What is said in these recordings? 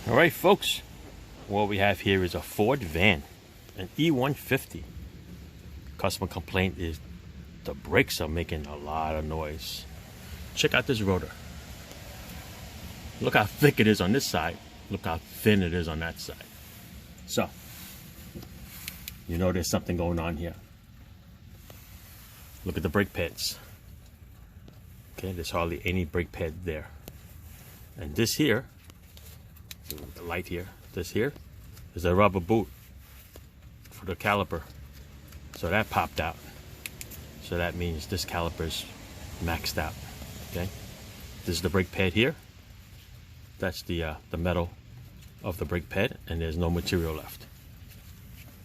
Alright folks, what we have here is a Ford van, an E150. Customer complaint is the brakes are making a lot of noise. Check out this rotor. Look how thick it is on this side. Look how thin it is on that side. So, you know there's something going on here. Look at the brake pads. Okay, there's hardly any brake pad there. And this here, the light here, this here is a rubber boot for the caliper. So that popped out. So that means this caliper is maxed out. Okay, this is the brake pad here. That's the metal of the brake pad, and there's no material left.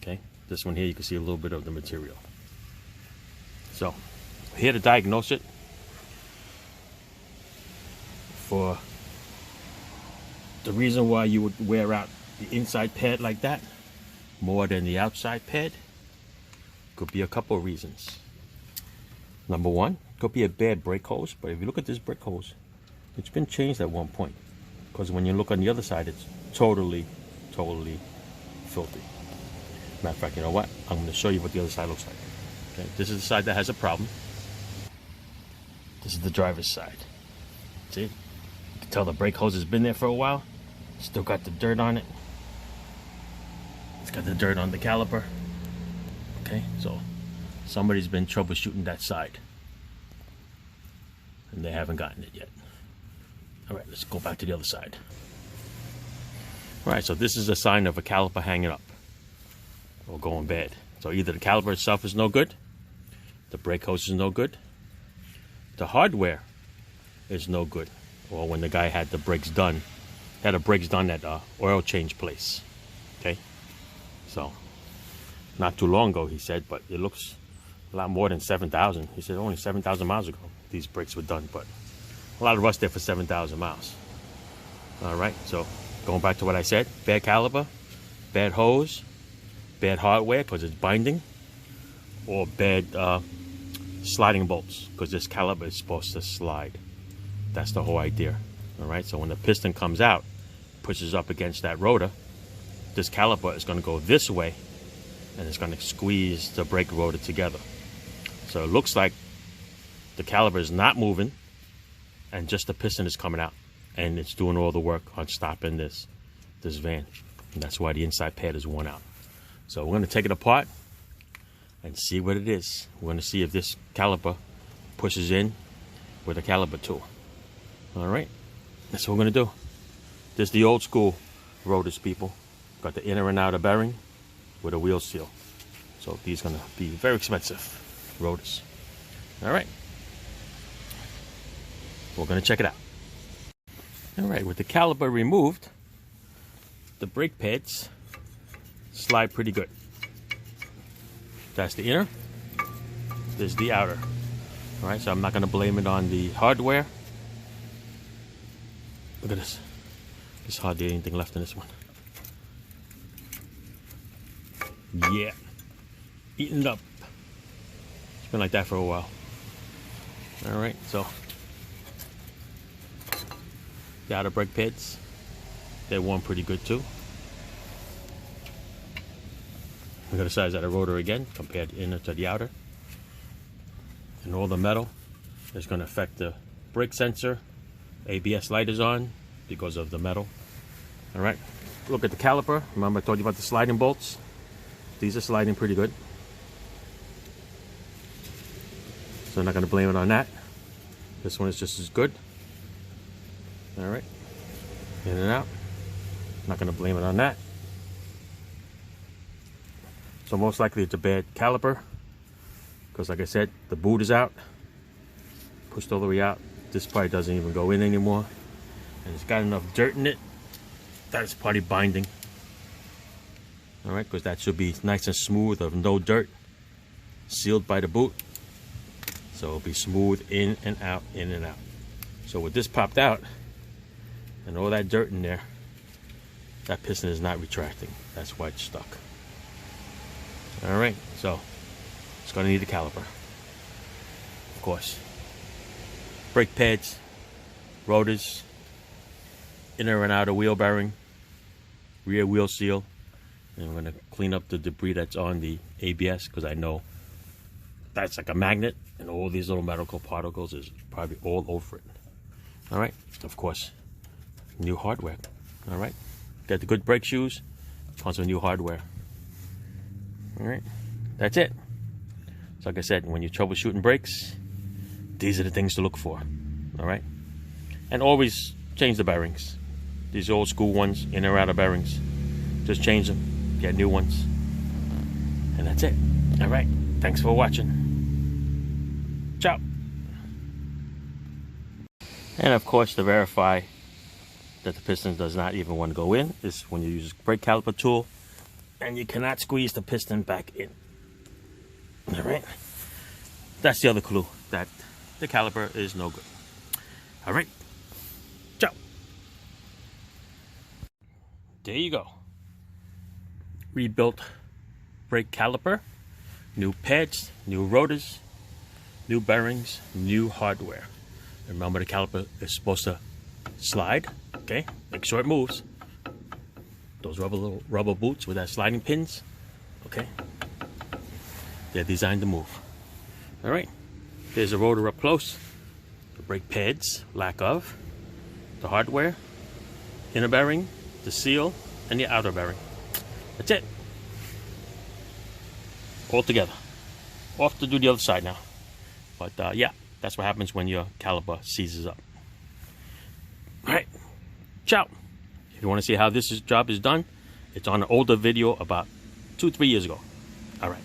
Okay, this one here you can see a little bit of the material. So here to diagnose it for the reason why you would wear out the inside pad like that more than the outside pad. Could be a couple of reasons. Number one, could be a bad brake hose, but if you look at this brake hose, it's been changed at one point, because when you look on the other side, it's totally filthy. Matter of fact, you know what? I'm going to show you what the other side looks like. Okay, this is the side that has a problem. This is the driver's side. See? You can tell the brake hose has been there for a while. Still got the dirt on it. It's got the dirt on the caliper. Okay, so somebody's been troubleshooting that side, and they haven't gotten it yet. All right, let's go back to the other side. All right, so this is a sign of a caliper hanging up or going bad. So either the caliper itself is no good, the brake hose is no good, the hardware is no good, or when the guy had the brakes done, had the brakes done at oil change place. Okay, so not too long ago he said, but it looks a lot more than 7,000. He said only 7,000 miles ago these brakes were done, but a lot of rust there for 7,000 miles. All right, so going back to what I said, bad caliper, bad hose, bad hardware because it's binding, or bad sliding bolts because this caliper is supposed to slide. That's the whole idea. All right, so when the piston comes out, pushes up against that rotor, this caliper is going to go this way, and it's going to squeeze the brake rotor together. So it looks like the caliper is not moving, and just the piston is coming out, and it's doing all the work on stopping this van. And that's why the inside pad is worn out. So we're going to take it apart and see what it is. We're going to see if this caliper pushes in with a caliper tool. All right, that's what we're going to do. This is the old school rotors, people. Got the inner and outer bearing with a wheel seal. So these are going to be very expensive rotors. All right, we're going to check it out. All right, with the caliper removed, the brake pads slide pretty good. That's the inner, this is the outer. All right, so I'm not going to blame it on the hardware. Look at this. There's hardly anything left in this one. Yeah, eaten it up. It's been like that for a while. All right, so the outer brake pads, they're worn pretty good too. We're going to size out a rotor again, compared the inner to the outer. And all the metal is going to affect the brake sensor. ABS light is on because of the metal. All right, look at the caliper. Remember I told you about the sliding bolts? These are sliding pretty good. So I'm not going to blame it on that. This one is just as good. All right, in and out. Not going to blame it on that. So most likely it's a bad caliper, because like I said, the boot is out, pushed all the way out. This part doesn't even go in anymore, and it's got enough dirt in it that it's probably binding. All right, because that should be nice and smooth, of no dirt, sealed by the boot, so it'll be smooth in and out, in and out. So with this popped out and all that dirt in there, that piston is not retracting. That's why it's stuck. All right, so it's going to need a caliper, of course. Brake pads, rotors, inner and outer wheel bearing, rear wheel seal. And I'm going to clean up the debris that's on the ABS, because I know that's like a magnet, and all these little medical particles is probably all over it. All right, of course, new hardware. All right, got the good brake shoes, comes with new hardware. All right, that's it. So like I said, when you're troubleshooting brakes, these are the things to look for. All right, and always change the bearings. These old school ones, in or out of bearings, just change them, get new ones, and that's it. All right, thanks for watching. Ciao. And of course, to verify that the piston does not even want to go in is when you use a brake caliper tool and you cannot squeeze the piston back in. All right, that's the other clue that the caliper is no good. All right, ciao. There you go. Rebuilt brake caliper, new pads, new rotors, new bearings, new hardware. Remember, the caliper is supposed to slide, okay? Make sure it moves. Those rubber boots with that sliding pins, okay? They're designed to move. All right, there's a rotor up close. The brake pads, lack of. The hardware, inner bearing, the seal, and the outer bearing. That's it. All together. Off to do the other side now. But yeah, that's what happens when your caliper seizes up. All right, ciao. If you want to see how this job is done, it's on an older video about 2-3 years ago. All right.